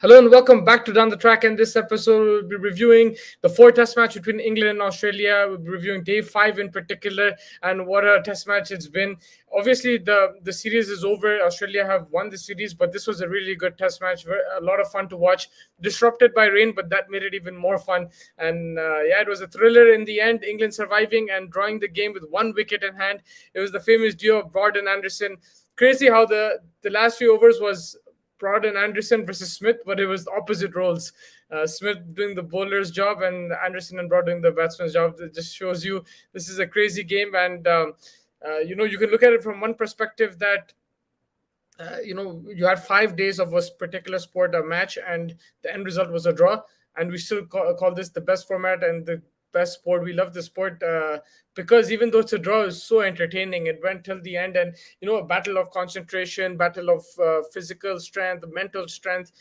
Hello and welcome back to Down the Track. And this episode, we'll be reviewing the four test match between England and Australia. We'll be reviewing day five in particular and what a test match it's been. Obviously, the series is over. Australia have won the series, but this was a really good test match. A lot of fun to watch. Disrupted by rain, but that made it even more fun. And yeah, it was a thriller in the end. England surviving and drawing the game with one wicket in hand. It was the famous duo of Broad and Anderson. Crazy how the last few overs was Broad and Anderson versus Smith, but it was opposite roles. Smith doing the bowler's job and Anderson and Broad doing the batsman's job. It just shows you this is a crazy game, and you can look at it from one perspective that you had 5 days of a particular sport, a match, and the end result was a draw, and we still call this the best format and the best sport. We love the sport because even though it's a draw, it's so entertaining. It went till the end, and a battle of concentration, battle of physical strength, mental strength,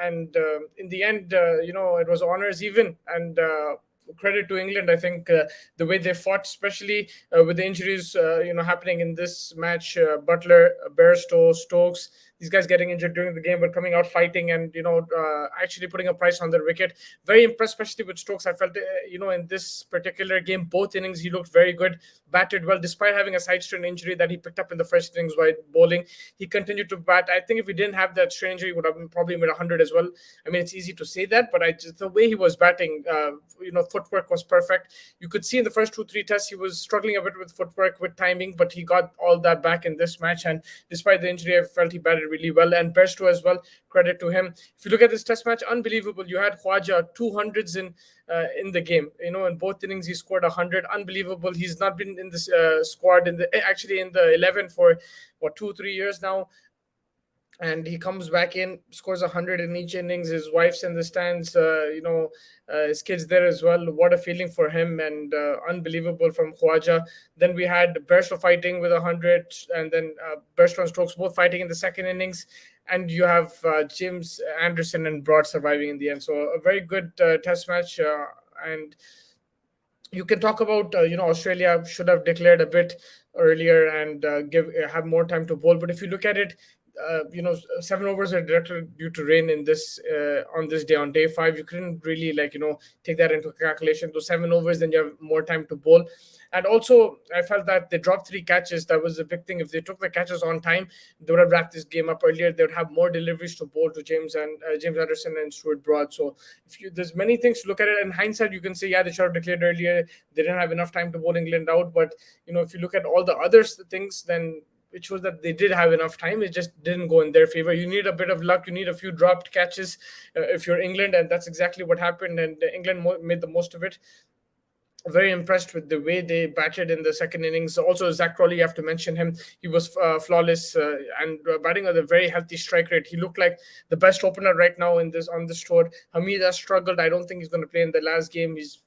and in the end, it was honors even, and credit to England. I think the way they fought, especially with the injuries, happening in this match, Butler, Bairstow, Stokes, these guys getting injured during the game, but coming out fighting and actually putting a price on their wicket. Very impressed, especially with Stokes. I felt in this particular game, both innings he looked very good, batted well, despite having a side strain injury that he picked up in the first innings while bowling. He continued to bat. I think if he didn't have that strain injury, he would have probably made 100 as well. I mean, it's easy to say that, but the way he was batting, footwork was perfect. You could see in the first 2-3 tests he was struggling a bit with footwork, with timing, but he got all that back in this match. And despite the injury, I felt he batted really well. And Bairstow as well, credit to him. If you look at this test match, unbelievable. You had Khwaja 200s in the game. In both innings he scored 100. Unbelievable. He's not been in this squad actually in the 11 for 2-3 years now, and he comes back in, scores 100 in each innings. His wife's in the stands, his kids there as well. What a feeling for him, and unbelievable from Khwaja. Then we had Bairstow fighting with 100, and then Bairstow and Stokes both fighting in the second innings. And you have James Anderson and Broad surviving in the end. So a very good test match. And you can talk about Australia should have declared a bit earlier and have more time to bowl. But if you look at it, 7 overs are directed due to rain in this on this day, on day five. You couldn't really take that into calculation. To 7 overs, then you have more time to bowl. And also, I felt that they dropped 3 catches. That was a big thing. If they took the catches on time, they would have wrapped this game up earlier. They would have more deliveries to bowl to James Anderson and Stuart Broad. So there's many things to look at it. In hindsight, you can say, yeah, they should have declared earlier. They didn't have enough time to bowl England out. But if you look at all the other things, then it shows that they did have enough time. It just didn't go in their favor. You need a bit of luck. You need a few dropped catches if you're England, and that's exactly what happened. And England made the most of it. Very impressed with the way they batted in the second innings. Also, Zach Crawley, you have to mention him. He was flawless and batting at a very healthy strike rate. He looked like the best opener right now on this tour. Hamid has struggled. I don't think he's going to play in the last game. He's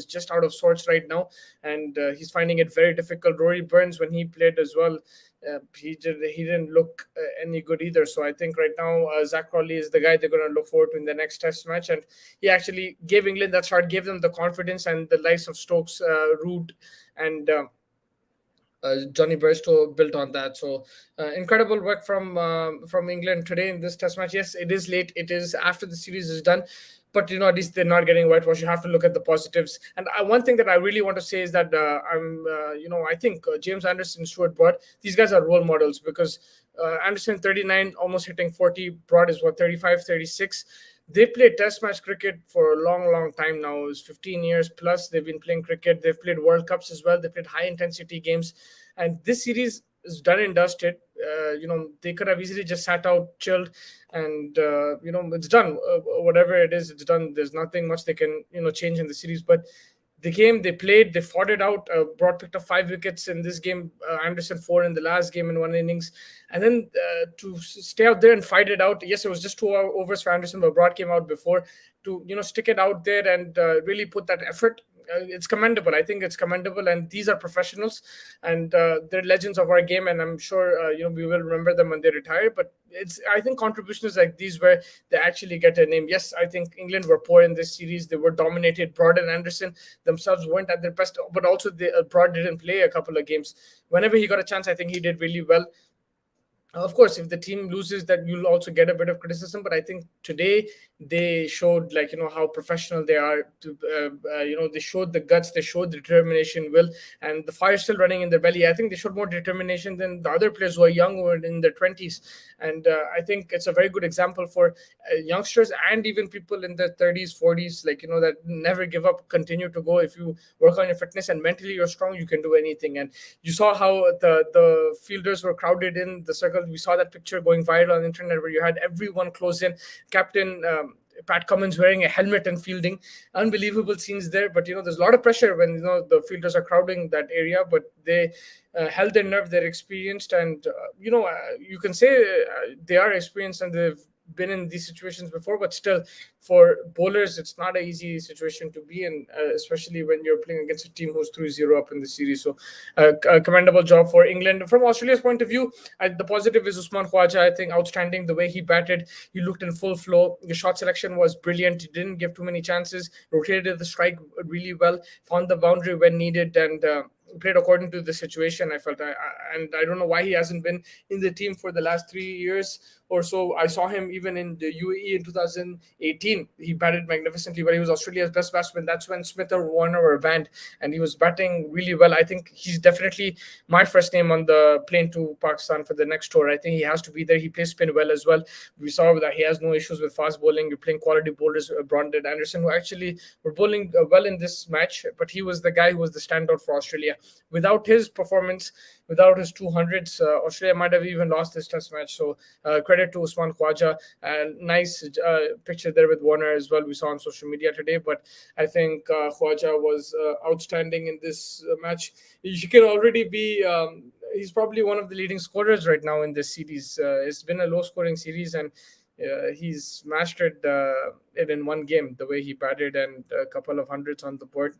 just out of sorts right now, and he's finding it very difficult. Rory Burns, when he played as well, he didn't look any good either. So I think right now Zach Crawley is the guy they're going to look forward to in the next test match, and he actually gave England that start, gave them the confidence, and the likes of Stokes, Root, and Johnny Bairstow built on that. So incredible work from England today in this test match. Yes, it is late. It is after the series is done. But at least they're not getting whitewashed. You have to look at the positives. And one thing that I really want to say is that I think James Anderson, Stuart Broad, these guys are role models, because Anderson 39, almost hitting 40. Broad is 35, 36. They played test match cricket for a long, long time now. It's 15 years plus they've been playing cricket. They've played World Cups as well. They played high intensity games. And this series is done and dusted. They could have easily just sat out, chilled, and it's done. Whatever it is, it's done. There's nothing much they can change in the series. But the game they played, they fought it out. Broad picked up 5 wickets in this game. Anderson 4 in the last game in one innings, and then to stay out there and fight it out. Yes, it was just 2 overs for Anderson, but Broad came out before to stick it out there and really put that effort. It's commendable. I think it's commendable, and these are professionals, and they're legends of our game. And I'm sure we will remember them when they retire. But I think contributions like these where they actually get a name. Yes, I think England were poor in this series. They were dominated. Broad and Anderson themselves weren't at their best, but also Broad didn't play a couple of games. Whenever he got a chance, I think he did really well. Of course, if the team loses, that you'll also get a bit of criticism. But I think today they showed, like, how professional they are. They showed the guts, they showed the determination, will, and the fire still running in their belly. I think they showed more determination than the other players who are young or in their 20s. And I think it's a very good example for youngsters and even people in their 30s, 40s, like, that never give up, continue to go. If you work on your fitness and mentally you're strong, you can do anything. And you saw how the fielders were crowded in the circle. We saw that picture going viral on the internet where you had everyone close in. Captain Pat Cummins wearing a helmet and fielding. Unbelievable scenes there. But there's a lot of pressure when the fielders are crowding that area. But they held their nerve. They're experienced, and you can say they are experienced and they've been in these situations before. But still, for bowlers, it's not an easy situation to be in, especially when you're playing against a team who's 3-0 up in the series. So a commendable job for England. From Australia's point of view, the positive is Usman Khawaja. I think outstanding the way he batted. He looked in full flow. The shot selection was brilliant. He didn't give too many chances, rotated the strike really well, found the boundary when needed, and played according to the situation. I felt, and I don't know why he hasn't been in the team for the last 3 years or so. I saw him even in the UAE in 2018. He batted magnificently, but he was Australia's best batsman. That's when Smith or Warner were banned, and he was batting really well. I think he's definitely my first name on the plane to Pakistan for the next tour. I think he has to be there. He plays spin well as well. We saw that he has no issues with fast bowling. You're playing quality bowlers, Brandon Anderson, who actually were bowling well in this match, but he was the guy who was the standout for Australia. Without his performance, without his 200s, Australia might have even lost this test match. So credit to Usman Khawaja. Nice picture there with Warner as well, we saw on social media today. But I think Khawaja was outstanding in this match. He can already be he's probably one of the leading scorers right now in this series. It's been a low scoring series, and he's mastered it in one game, the way he batted, and a couple of hundreds on the board.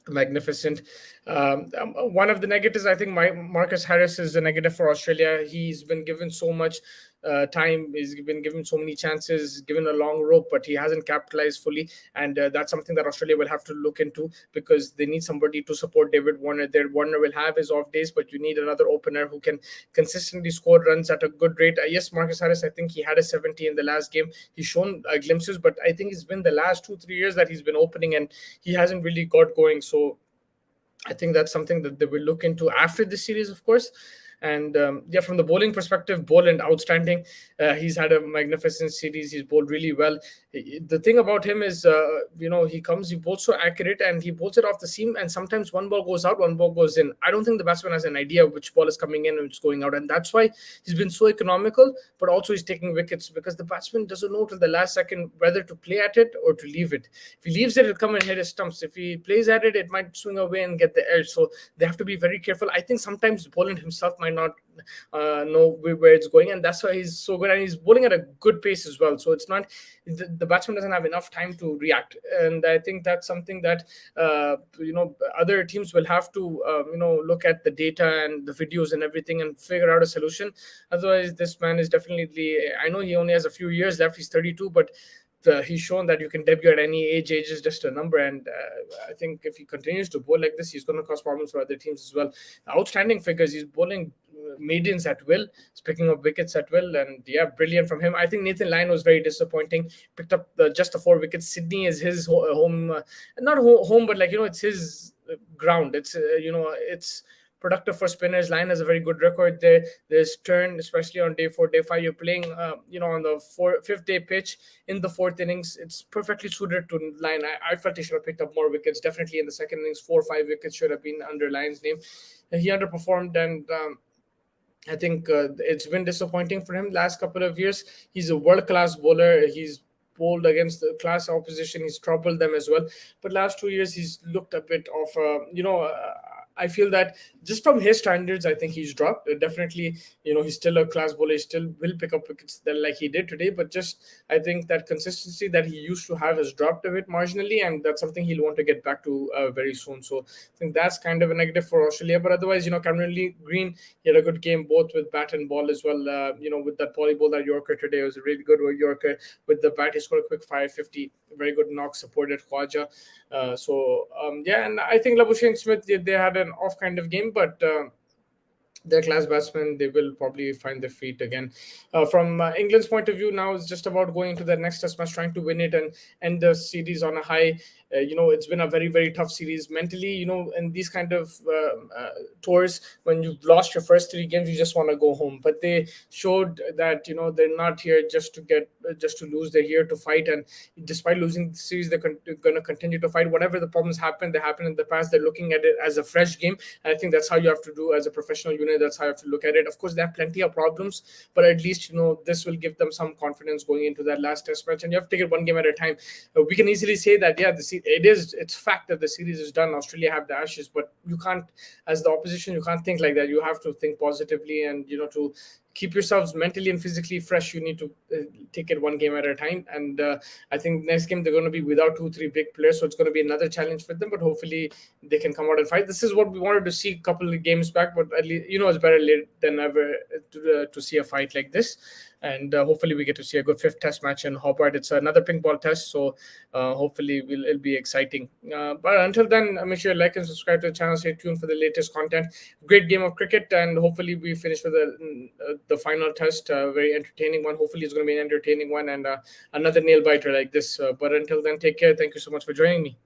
Magnificent. One of the negatives, I think, Marcus Harris is a negative for Australia. He's been given so much time. He's been given so many chances, given a long rope, but he hasn't capitalized fully. And that's something that Australia will have to look into, because they need somebody to support David Warner there. Warner will have his off days, but you need another opener who can consistently score runs at a good rate. Yes, Marcus Harris, I think he had a 70 in the last game. He's shown glimpses, but I think it's been the last 2-3 years that he's been opening, and he hasn't really got going. So I think that's something that they will look into after this series, of course. And from the bowling perspective, Boland outstanding. He's had a magnificent series. He's bowled really well. The thing about him is, he bowls so accurate, and he bowls it off the seam. And sometimes one ball goes out, one ball goes in. I don't think the batsman has an idea which ball is coming in and which is going out. And that's why he's been so economical, but also he's taking wickets, because the batsman doesn't know till the last second whether to play at it or to leave it. If he leaves it, it'll come and hit his stumps. If he plays at it, it might swing away and get the edge. So they have to be very careful. I think sometimes Boland himself might not know where it's going, and that's why he's so good, and he's bowling at a good pace as well. So it's not the batsman doesn't have enough time to react, and I think that's something that other teams will have to look at the data and the videos and everything and figure out a solution. Otherwise, this man is definitely, I know he only has a few years left, he's 32, but he's shown that you can debut at any age. Age is just a number, and I think if he continues to bowl like this, he's going to cause problems for other teams as well. Outstanding figures. He's bowling maidens at will, picking up wickets at will, and brilliant from him. I think Nathan Lyon was very disappointing. Picked up just the 4 wickets. Sydney is his home, not home, but it's his ground. It's productive for spinners. Lyon has a very good record there. There's turn, especially on day 4, day 5. You're playing, on the 5th day pitch in the 4th innings. It's perfectly suited to Lyon. I felt he should have picked up more wickets. Definitely in the 2nd innings, 4 or 5 wickets should have been under Lyon's name. He underperformed, and I think it's been disappointing for him last couple of years. He's a world-class bowler. He's bowled against the class opposition. He's troubled them as well. But last 2 years, he's looked a bit of, I feel that just from his standards, I think he's dropped. Definitely, he's still a class bowler. He still will pick up wickets like he did today. But just, I think that consistency that he used to have has dropped a bit marginally. And that's something he'll want to get back to very soon. So I think that's kind of a negative for Australia. But otherwise, Cameron Green, he had a good game both with bat and ball as well. With that poly ball, that Yorker today, it was a really good Yorker. With the bat, he scored a quick 550. Very good knock, supported Khawaja. And I think Labuschagne Smith, they had an off kind of game, but they're class batsmen. They will probably find their feet again. From England's point of view, now it's just about going into the next test match, trying to win it and end the series on a high. It's been a very, very tough series mentally. In these kind of tours, when you've lost your first three games, you just want to go home. But they showed that they're not here just to lose. They're here to fight, and despite losing the series, they're going to continue to fight. Whatever the problems happen, they happened in the past. They're looking at it as a fresh game, and I think that's how you have to do as a professional unit. That's how you have to look at it. Of course, they have plenty of problems, but at least this will give them some confidence going into that last test match. And you have to take it one game at a time. We can easily say that, yeah, it's fact that the series is done. Australia have the Ashes, but you can't, as the opposition, you can't think like that. You have to think positively, and to keep yourselves mentally and physically fresh, you need to take it one game at a time. And I think next game they're going to be without 2-3 big players, so it's going to be another challenge for them, but hopefully they can come out and fight. This is what we wanted to see a couple of games back, but at least it's better late than ever to see a fight like this. And hopefully we get to see a good fifth test match in Hobart. It's another pink ball test, so hopefully it'll be exciting. But until then, make sure you like and subscribe to the channel. Stay tuned for the latest content. Great game of cricket, and hopefully we finish with the final test. Very entertaining one. Hopefully it's going to be an entertaining one, and another nail biter like this. But until then, take care. Thank you so much for joining me.